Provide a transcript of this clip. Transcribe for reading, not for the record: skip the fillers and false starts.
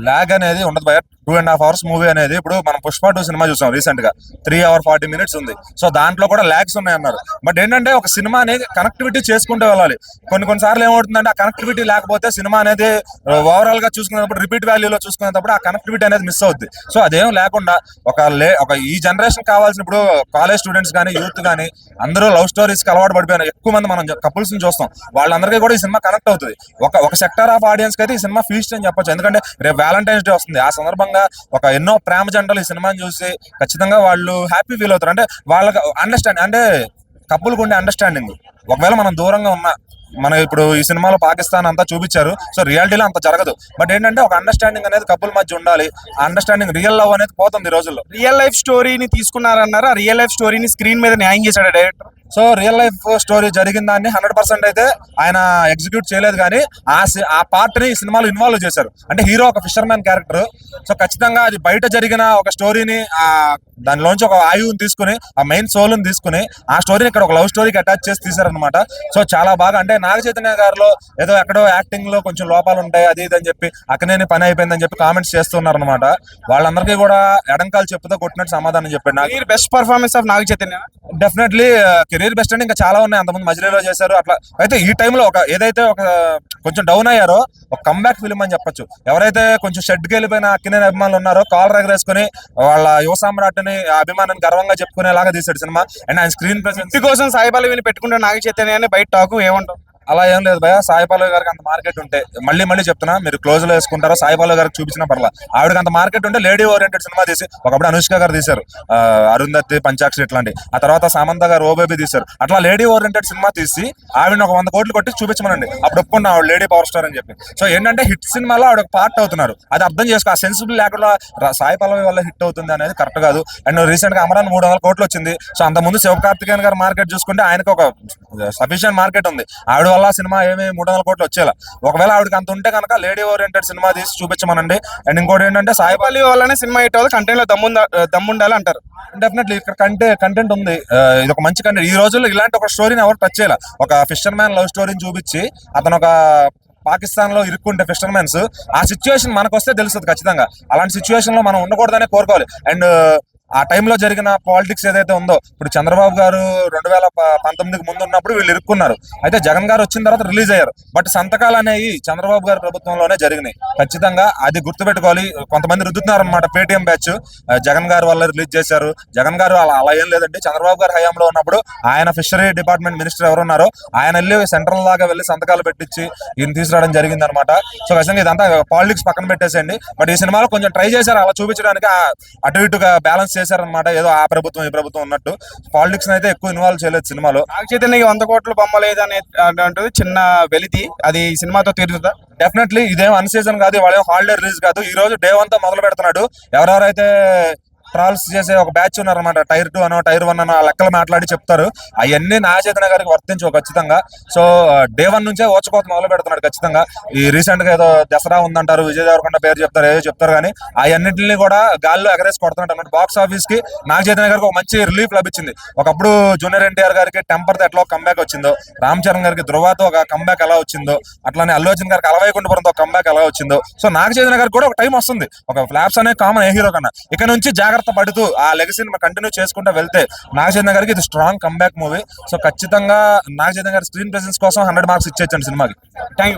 Log అనేది ఉండదు భయ. 2.5 hours మూవీ అనేది ఇప్పుడు మనం పుష్ప 2 సినిమా చూసాం రీసెంట్ గా. 3 hours 40 minutes ఉంది. సో దాంట్లో కూడా లాగ్స్ ఉన్నాయి అన్నారు. బట్ ఏంటంటే ఒక సినిమా అనేది కనెక్టివిటీ చేసుకుంటూ వెళ్ళాలి. కొన్ని సార్లు ఏమవుతుందంటే ఆ కనెక్టివిటీ లేకపోతే సినిమా అనేది ఓవరాల్ గా చూసుకునేటప్పుడు రిపీట్ వాల్యూలో చూసుకునేటప్పుడు ఆ కనెక్టివిటీ అనేది మిస్ అవుద్ది. సో అదేం లేకుండా ఒక ఈ జనరేషన్ కావాల్సిన ఇప్పుడు కాలేజ్ స్టూడెంట్స్ కానీ యూత్ కానీ అందరూ లవ్ స్టోరీస్ కి అలవాటు పడిపోయిన ఎక్కువ మంది మనం కపుల్స్ ని చూస్తాం. వాళ్ళందరికీ కూడా ఈ సినిమా కనెక్ట్ అవుతుంది. ఒక సెక్టర్ ఆఫ్ ఆడియన్స్ కి అయితే ఈ సినిమా ఫీస్ట్ అని చెప్పొచ్చు. ఎందుకంటే రేపు వ్యాలంటైన్స్ డే వస్తుంది. ఆ సందర్భంగా ఎన్నో ప్రేమ జంటలు ఈ సినిమాని చూసి ఖచ్చితంగా వాళ్ళు హ్యాపీ ఫీల్ అవుతారు. అంటే వాళ్ళకి అండర్స్టాండ్ అంటే కపుల్కి ఉండే అండర్స్టాండింగ్. ఒకవేళ మనం దూరంగా ఉన్నా మనం ఇప్పుడు ఈ సినిమాలో పాకిస్తాన్ అంతా చూపించారు. సో రియాలిటీలో అంత జరగదు. బట్ ఏంటంటే ఒక అండర్స్టాండింగ్ అనేది కపుల్ మధ్య ఉండాలి. ఆ అండర్స్టాండింగ్ రియల్ లవ్ అనేది పోతుంది ఈ రోజుల్లో. రియల్ లైఫ్ స్టోరీని తీసుకున్నారన్నారు. ఆ రియల్ లైఫ్ స్టోరీని స్క్రీన్ మీద న్యాయం చేశాడు director. So real life story జరిగిన దాన్ని 100% అయితే ఆయన ఎగ్జిక్యూట్ చేయలేదు, కానీ ఆ పార్ట్ ని ఈ సినిమాలో ఇన్వాల్వ్ చేశారు. అంటే హీరో ఒక ఫిషర్ మ్యాన్ క్యారెక్టర్. సో ఖచ్చితంగా అది బయట జరిగిన ఒక స్టోరీని దానిలోంచి ఒక ఆయువుని తీసుకుని ఆ మెయిన్ సోల్ ని తీసుకుని ఆ స్టోరీని ఇక్కడ ఒక లవ్ స్టోరీకి అటాచ్ చేసి తీశారనమాట. సో చాలా బాగా అంటే నాగ చైతన్య గారిలో ఏదో ఎక్కడో యాక్టింగ్ లో కొంచెం లోపాలు ఉంటాయి అది ఇది అని చెప్పి అక్కడనే పని అయిపోయిందని చెప్పి కామెంట్స్ చేస్తున్నారు అనమాట. వాళ్ళందరికీ కూడా ఎడంకాలు చెప్పుతో కొట్టినట్టు సమాధానం చెప్పాడు. నాకు best performance of Naga Chaitanya definitely career best అంటే ఇంకా చాలా ఉన్నాయి. అంతకుముందు మజిలీలో చేశారు అట్లా. అయితే ఈ టైంలో ఏదైతే కొంచెం డౌన్ అయ్యారో ఒక కంబ్యాక్ ఫిల్మ్ అని చెప్పొచ్చు. ఎవరైతే కొంచెం షెడ్కి వెళ్ళిపోయిన అక్కినేని అభిమానులు ఉన్నారో కాలర్ ఎగరేసుకుని వాళ్ళ యువ సామ్రాట్ని అభిమానాన్ని గర్వంగా చెప్పుకునేలాగా తీశాడు సినిమా. అండ్ ఆయన స్క్రీన్ ప్రెసెన్స్ కోసం సాయి పల్లవిని పెట్టుకుంటే నాగ చైతన్య అని బయట టాకు ఏమంటావు? అలా ఏం లేదు భయ. సాయి పల్లవి గారికి అంత మార్కెట్ ఉంటే మళ్ళీ చెప్తున్నా, మీరు క్లోజ్ లో వేసుకుంటారో సాయి పల్లవి గారికి చూపించిన పర్లా. ఆవిడకి అంత మార్కెట్ ఉంటే లేడీ ఓరియంటెడ్ సినిమా తీసి ఒకప్పుడు అనుష్క గారు తీశారు, అరుంధతి, పంచాక్షరి ఇట్లాంటి. ఆ తర్వాత సమంత గారు ఓ బేబీ తీశారు. అట్లా లేడీ ఓరియంటెడ్ సినిమా తీసి ఆవిడని ఒక 100 కోట్లు కొట్టి చూపించమనండి, అప్పుడు ఒప్పుకున్నా ఆవిడ లేడీ పవర్ స్టార్ అని చెప్పి. సో ఏంటంటే హిట్ సినిమాలో ఆవిడ ఒక పార్ట్ అవుతున్నారు. అది అర్థం చేసుకో. ఆ సెన్సిబుల్ లేకుండా సాయి పల్లవి వల్ల హిట్ అవుతుంది అనేది కరెక్ట్ కాదు. అండ్ రీసెంట్ గా అమరాన్ 300 కోట్లు వచ్చింది. సో అంత ముందు శివకార్తికేయన్ గారు మార్కెట్ చూసుకుంటే ఆయనకు ఒక సఫిషియెంట్ మార్కెట్ ఉంది. ఆవిడ వల్ల సినిమా ఏమి 300 కోట్లు వచ్చేలా. ఒకవేళ ఆవిడకి అంత ఉంటే కనుక లేడీ ఓరియంటెడ్ సినిమా తీసి చూపించమనండి. అండ్ ఇంకోటి ఏంటంటే సాయి పల్లవి వల్లనే సినిమా హిట్ అవుతుంది. కంటెంట్ లో దమ్ముండాలి అంటారు. డెఫినెట్లీ ఇక్కడ కంటెంట్ ఉంది. ఇది ఒక మంచి కంటెంట్. ఈ రోజుల్లో ఇలాంటి ఒక స్టోరీని ఎవరు టచ్ చేయాలి. ఒక ఫిషర్ మ్యాన్ లవ్ స్టోరీని చూపించి అతను ఒక పాకిస్తాన్ లో ఇరుక్కుంటే ఫిషర్ మ్యాన్స్ ఆ సిచ్యువేషన్ మనకు వస్తే తెలుస్తుంది ఖచ్చితంగా. అలాంటి సిచ్యువేషన్ లో మనం ఉండకూడదనే కోరుకోవాలి. అండ్ ఆ టైంలో జరిగిన పాలిటిక్స్ ఏదైతే ఉందో, ఇప్పుడు చంద్రబాబు గారు 2019కి ముందు ఉన్నప్పుడు వీళ్ళు ఇరుక్కున్నారు. అయితే జగన్ గారు వచ్చిన తర్వాత రిలీజ్ అయ్యారు. బట్ సంతకాలు అనేవి చంద్రబాబు గారి ప్రభుత్వంలోనే జరిగినాయి. ఖచ్చితంగా అది గుర్తుపెట్టుకోవాలి. కొంతమంది రుద్దుతున్నారు అనమాట పేటీఎం బ్యాచ్, జగన్ గారు వల్ల రిలీజ్ చేశారు. జగన్ గారు అలా ఏం లేదండి. చంద్రబాబు గారి హయాంలో ఉన్నప్పుడు ఆయన ఫిషరీ డిపార్ట్మెంట్ మినిస్టర్ ఎవరున్నారో ఆయన వెళ్ళి సెంట్రల్ దాకా వెళ్ళి సంతకాలు పెట్టించి ఈయన తీసుకురావడం జరిగింది అనమాట. సో ఖచ్చితంగా ఇదంతా పాలిటిక్స్ పక్కన పెట్టేసేయండి. బట్ ఈ సినిమాలో కొంచెం ట్రై చేశారు అలా చూపించడానికి, అటు ఇటుగా బ్యాలెన్స్ చేశారనమాట. ఏదో ఆ ప్రభుత్వం ఈ ప్రభుత్వం ఉన్నట్టు పాలిటిక్స్ అయితే ఎక్కువ ఇన్వాల్వ్ చేయలేదు సినిమాలో. నాగ చైతన్యకి 100 కోట్లు బొమ్మ లేదని అంటుంది చిన్న వెలితి. అది సినిమాతో తీరుతుందా? డెఫినెట్లీ ఇదేం అన్ సీజన్ కాదు, వాళ్ళేం హాలిడే రిలీజ్ కాదు. ఈ రోజు డే 1 తో మొదలు పెడుతున్నాడు. ఎవరెవరైతే ట్రాల్స్ చేసే ఒక బ్యాచ్ ఉన్నారనమాట, టైర్ 2 అనో టైర్ 1 అనో ఆ లెక్కలు మాట్లాడి చెప్తారు. అవన్నీ నాగ చైతన్య గారికి వర్తించవు ఖచ్చితంగా. సో డే 1 నుంచే ఓచుకోత మొదలు పెడుతున్నాడు ఖచ్చితంగా. ఈ రీసెంట్ గా ఏదో దసరా ఉందంటారు, విజయ్ దేవరకొండ పేరు చెప్తారు, ఏదో చెప్తారు, కానీ అవన్నింటినీ కూడా గాల్లో ఎగరేసి కొడుతున్నట్టు అనమాట. బాక్స్ ఆఫీస్ కి నాగ చైతన్య గారికి ఒక మంచి రిలీఫ్ లభించింది. ఒకప్పుడు జూనియర్ ఎన్టీఆర్ గారికి టెంపర్ తో ఎట్లా ఒక కంబ్యాక్ వచ్చిందో, రామ్ చరణ్ గారికి ధృవతో ఒక కంబ్యాక్ ఎలా వచ్చిందో, అట్లానే అల్లు అర్జున్ గారికి అలవైకుంఠపురంతో ఒక కంబ్యాక్ ఎలా వచ్చిందో, సో నాగ చైతన్య గారికి కూడా ఒక టైం వస్తుంది. ఒక ఫ్లాప్స్ అనే కామన్ ఏ హీరో కన్నా. ఇక నుంచి జాగ్రత్త పడుతూ ఆ లెగసీని కంటిన్యూ చేసుకుంటూ వెళ్తే నాగ చైతన్య గారికి ఇది స్ట్రాంగ్ కంబ్యాక్ మూవీ. సో ఖచ్చితంగా నాగ చైతన్య గారి స్క్రీన్ ప్రెసెన్స్ కోసం 100 మార్క్స్ ఇచ్చేచ్చండి సినిమాకి. Thank you.